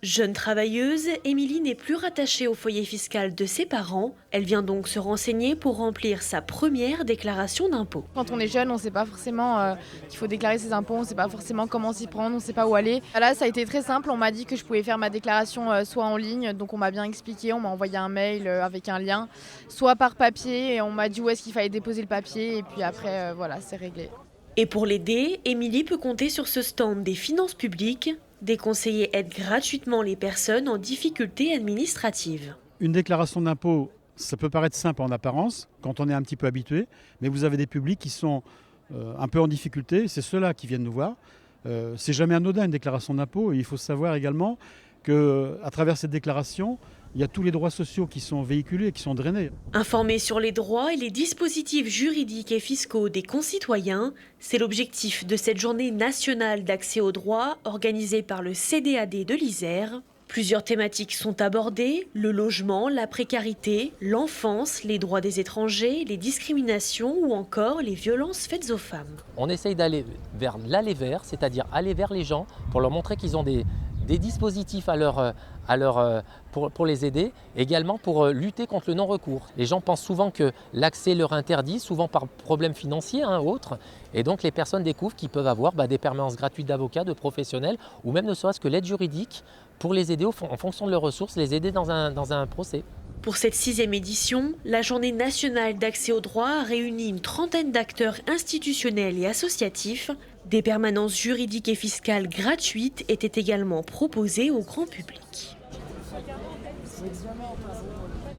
Jeune travailleuse, Émilie n'est plus rattachée au foyer fiscal de ses parents. Elle vient donc se renseigner pour remplir sa première déclaration d'impôt. Quand on est jeune, on ne sait pas forcément qu'il faut déclarer ses impôts, on ne sait pas forcément comment s'y prendre, on ne sait pas où aller. Là, ça a été très simple, on m'a dit que je pouvais faire ma déclaration soit en ligne, donc on m'a bien expliqué, on m'a envoyé un mail avec un lien, soit par papier, et on m'a dit où est-ce qu'il fallait déposer le papier, et puis après, voilà, c'est réglé. Et pour l'aider, Émilie peut compter sur ce stand des finances publiques. Des conseillers aident gratuitement les personnes en difficulté administrative. Une déclaration d'impôt, ça peut paraître simple en apparence, quand on est un petit peu habitué, mais vous avez des publics qui sont un peu en difficulté, c'est ceux-là qui viennent nous voir. C'est jamais anodin une déclaration d'impôt, et il faut savoir également qu'à travers cette déclaration, il y a tous les droits sociaux qui sont véhiculés et qui sont drainés. Informer sur les droits et les dispositifs juridiques et fiscaux des concitoyens, c'est l'objectif de cette journée nationale d'accès aux droits organisée par le CDAD de l'Isère. Plusieurs thématiques sont abordées, le logement, la précarité, l'enfance, les droits des étrangers, les discriminations ou encore les violences faites aux femmes. On essaye d'aller vers l'aller vers, c'est-à-dire aller vers les gens pour leur montrer qu'ils ont des dispositifs pour les aider, également pour lutter contre le non-recours. Les gens pensent souvent que l'accès leur interdit, souvent par problèmes financiers ou autres, et donc les personnes découvrent qu'ils peuvent avoir des permanences gratuites d'avocats, de professionnels, ou même ne serait-ce que l'aide juridique pour les aider en fonction de leurs ressources, les aider dans un procès. Pour cette 6e édition, la Journée nationale d'accès aux droits a réuni une trentaine d'acteurs institutionnels et associatifs. Des permanences juridiques et fiscales gratuites étaient également proposées au grand public.